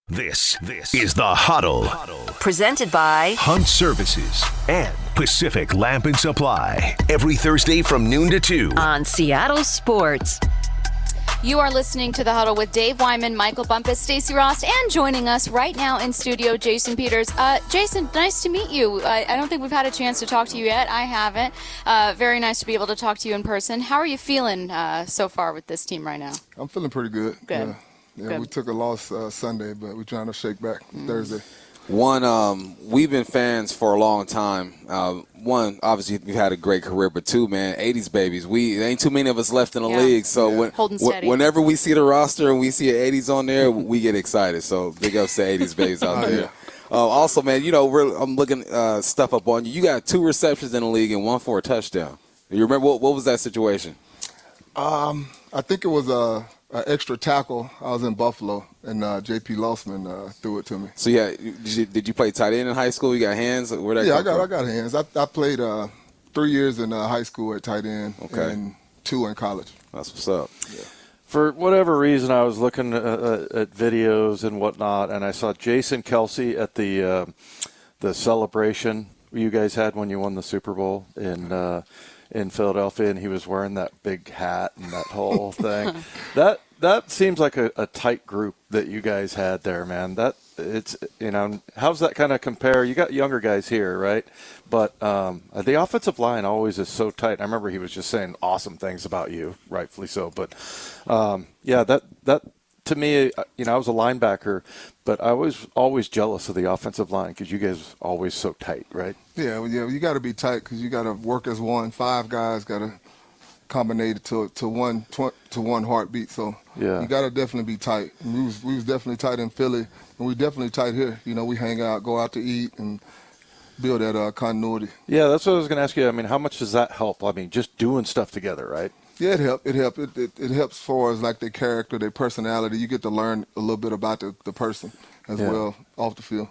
This is the Huddle. Presented by Hunt Services and Pacific Lamp and Supply. Every Thursday from noon to 2 on Seattle Sports. You are listening to The Huddle with Dave Wyman, Michael Bumpus, Stacey Ross, and joining us right now in studio, Jason Peters. Jason, nice to meet you. I don't think we've had a chance to talk to you yet. I haven't. Very nice to be able to talk to you in person. How are you feeling so far with this team right now? I'm feeling pretty good. Good. Yeah, Good. we took a loss Sunday, but we're trying to shake back Thursday. We've been fans for a long time. One, obviously, we've had a great career, but two, man, 80s babies. There ain't too many of us left in the league. So whenever we see the roster and we see an 80s on there, we get excited. So big ups to 80s babies out there. Also, man, I'm looking stuff up on you. You got 2 receptions in the league and 1 for a touchdown. You remember what was that situation? I think it was an extra tackle. I was in Buffalo, and J.P. Lossman threw it to me. So, did you play tight end in high school? You got hands? I got hands. I played 3 years in high school at tight end and 2 in college. That's what's up. Yeah. For whatever reason, I was looking at videos and whatnot, and I saw Jason Kelsey at the celebration you guys had when you won the Super Bowl in Philadelphia, and he was wearing that big hat and that whole thing. That seems like a tight group that you guys had there, man. How's that kind of compare? You got younger guys here, right? But the offensive line always is so tight. I remember he was just saying awesome things about you, rightfully so. But that to me, I was a linebacker, but I was always jealous of the offensive line because you guys are always so tight, right? Yeah, you got to be tight because you got to work as one. 5 guys got to combine to one heartbeat. So you got to definitely be tight. And we was definitely tight in Philly, and we definitely tight here. We hang out, go out to eat, and build that continuity. Yeah, that's what I was going to ask you. I mean, how much does that help? I mean, just doing stuff together, right? Yeah, it helps. It helps as far as like their character, their personality. You get to learn a little bit about the person as well off the field.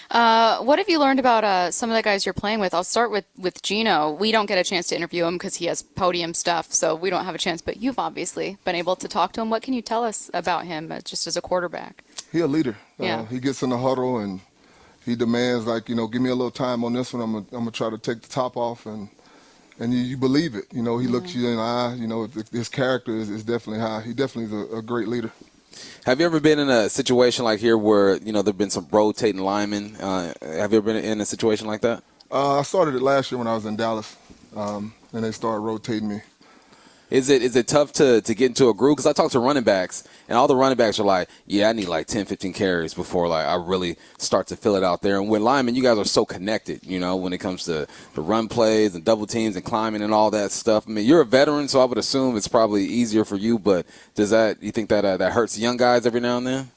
What have you learned about some of the guys you're playing with? I'll start with Gino. We don't get a chance to interview him because he has podium stuff, so we don't have a chance. But you've obviously been able to talk to him. What can you tell us about him just as a quarterback? He's a leader. Yeah. He gets in the huddle and he demands, give me a little time on this one. I'm gonna try to take the top off and you believe it. He looks you in the eye. His character is definitely high. He definitely is a great leader. Have you ever been in a situation like here where, there've been some rotating linemen? Have you ever been in a situation like that? I started it last year when I was in Dallas, and they started rotating me. Is it tough to get into a groove? Because I talk to running backs, and all the running backs are like, I need 10, 15 carries before I really start to fill it out there. And with linemen, you guys are so connected, when it comes to the run plays and double teams and climbing and all that stuff. I mean, you're a veteran, so I would assume it's probably easier for you. But you think that hurts young guys every now and then?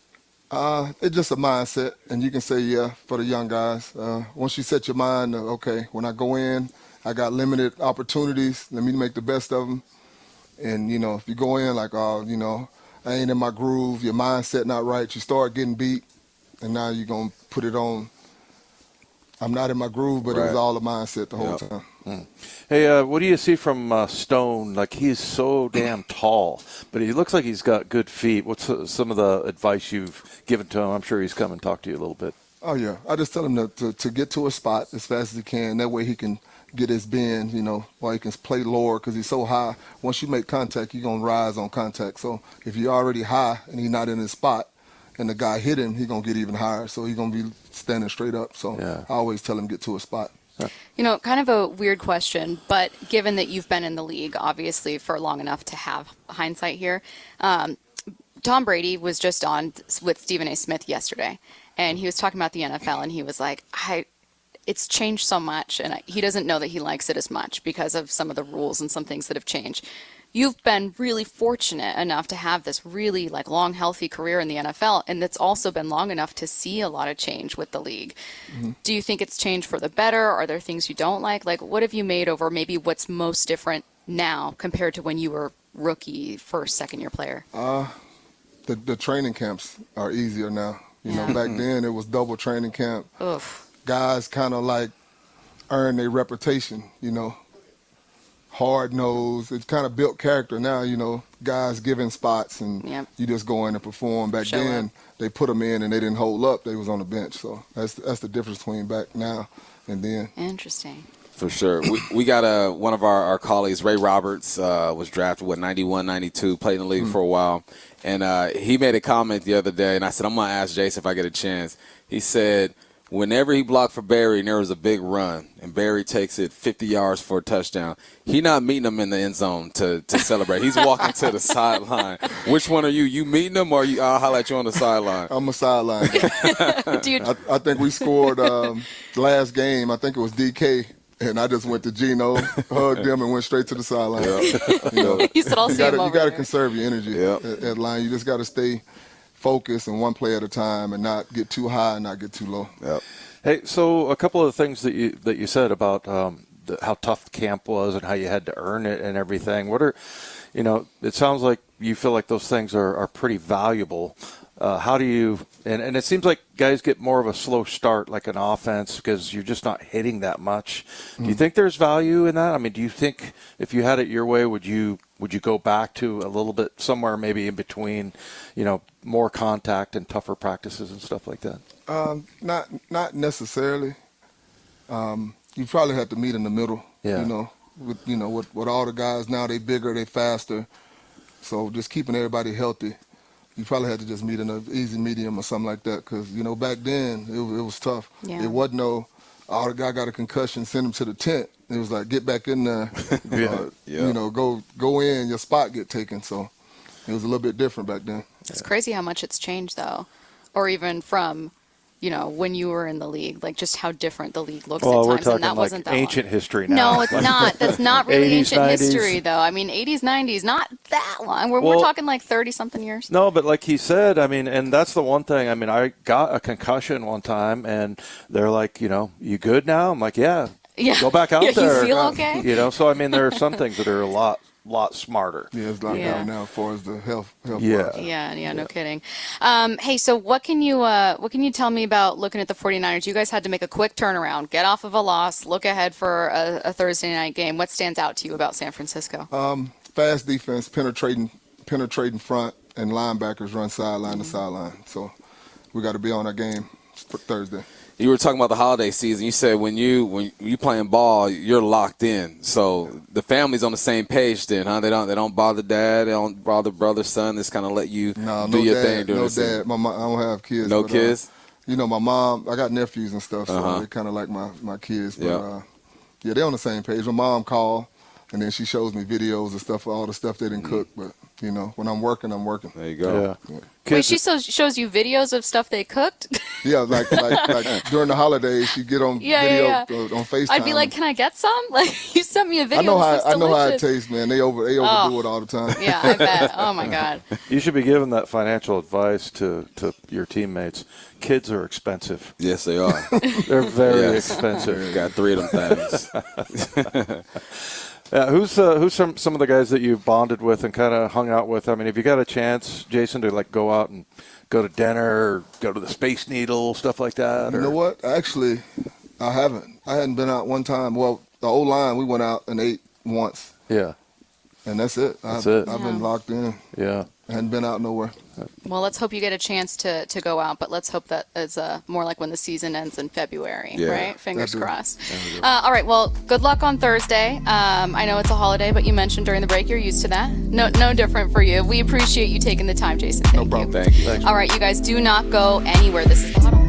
It's just a mindset, and you can say, for the young guys. Once you set your mind, okay, when I go in, I got limited opportunities. Let me make the best of them. And, if you go in I ain't in my groove, your mindset not right, you start getting beat, and now you're going to put it on. I'm not in my groove, but It was all a mindset the whole time. Mm. Hey, what do you see from Stone? He's so damn tall, but he looks like he's got good feet. What's some of the advice you've given to him? I'm sure he's come and talked to you a little bit. Oh, yeah. I just tell him to get to a spot as fast as he can. That way he can get his bend, while he can play lower because he's so high. Once you make contact, you're going to rise on contact. So if you're already high and he's not in his spot and the guy hit him, he's going to get even higher. So he's going to be standing straight up. So I always tell him get to a spot. Kind of a weird question, but given that you've been in the league, obviously, for long enough to have hindsight here, Tom Brady was just on with Stephen A. Smith yesterday, and he was talking about the NFL, and he was like, it's changed so much, and he doesn't know that he likes it as much because of some of the rules and some things that have changed. You've been really fortunate enough to have this really long, healthy career in the NFL, and it's also been long enough to see a lot of change with the league. Mm-hmm. Do you think it's changed for the better? Are there things you don't like? What have you made over maybe what's most different now compared to when you were rookie, first, second-year player? The training camps are easier now. Back then it was double training camp. Oof. Guys kind of earn their reputation, hard nosed. It's kind of built character now. Guys giving spots and you just go in and perform. Back then, they put them in and they didn't hold up. They was on the bench. So that's the difference between back now and then. Interesting. For sure. We got one of our colleagues, Ray Roberts, was drafted, 91, 92, played in the league for a while. And he made a comment the other day, and I said, I'm going to ask Jason if I get a chance. He said, whenever he blocked for Barry and there was a big run, and Barry takes it 50 yards for a touchdown, he not meeting him in the end zone to celebrate. He's walking to the sideline. Which one are you? You meeting him, or I'll holler at you on the sideline? I'm a sideline guy. Dude. I think we scored last game. I think it was DK. And I just went to Gino, hugged him, and went straight to the sideline. You said, I'll see him over You got to there. conserve your energy at line. You just got to stay focused and one play at a time and not get too high and not get too low. Yep. Hey, so a couple of things that you said about how tough camp was and how you had to earn it and everything. What are, it sounds like you feel like those things are pretty valuable. How do you and it seems like guys get more of a slow start, like an offense, because you're just not hitting that much. Do you think there's value in that? I mean, do you think if you had it your way, would you go back to a little bit somewhere maybe in between, more contact and tougher practices and stuff like that? Not necessarily. You probably have to meet in the middle. Yeah. With all the guys now, they bigger, they faster. So just keeping everybody healthy. You probably had to just meet in an easy medium or something like that because, back then it was tough. Yeah. It wasn't the guy got a concussion, send him to the tent. It was like, get back in there, go in, your spot get taken. So it was a little bit different back then. It's crazy how much it's changed, though, or even from, when you were in the league, like just how different the league looks at times. We're talking and that wasn't that ancient long. history now. No, it's not. That's not really 80s, ancient 90s. history, though. I mean, 80s, 90s, not that long. We're talking like 30-something years. No, but like he said, I mean, and that's the one thing. I mean, I got a concussion one time, and they're like, you good now? I'm like, yeah. Go back out there. You feel okay? So I mean, there are some things that are a lot smarter. Yeah, it's like that now as far as the health. Yeah, no kidding. Hey, so what can you tell me about looking at the 49ers? You guys had to make a quick turnaround, get off of a loss, look ahead for a Thursday night game. What stands out to you about San Francisco? Fast defense, penetrating front, and linebackers run sideline to sideline. So we got to be on our game for Thursday. You were talking about the holiday season. You said when you playing ball, you're locked in. So the family's on the same page then, huh? They don't bother dad, they don't bother brother, son. Just kind of let you do your thing during the season. No dad. I don't have kids. No kids? My mom, I got nephews and stuff, so they kind of like my kids. But they're on the same page. My mom called, and then she shows me videos and stuff, all the stuff they didn't cook. But, when I'm working, I'm working. There you go. Yeah. Wait, she shows you videos of stuff they cooked? Yeah, like during the holidays, she get on video on FaceTime. I'd be like, can I get some? Like, you sent me a video. I know how it tastes, man. They overdo it all the time. Yeah, I bet. Oh my God. You should be giving that financial advice to your teammates. Kids are expensive. Yes, they are. They're very expensive. Got 3 of them things. Who's some of the guys that you've bonded with and kind of hung out with? I mean, have you got a chance, Jason, to go out and go to dinner or go to the Space Needle, stuff like that? You know what? Actually, I haven't. I hadn't been out one time. Well, the O-line, we went out and ate once. Yeah. And that's it. I've been locked in. Yeah. I hadn't been out nowhere. Well, let's hope you get a chance to go out, but let's hope that it's more like when the season ends in February, right? Fingers crossed. All right, well, good luck on Thursday. I know it's a holiday, but you mentioned during the break you're used to that. No different for you. We appreciate you taking the time, Jason. Thank you. Thank you. All right, you guys do not go anywhere. This is the Huddle.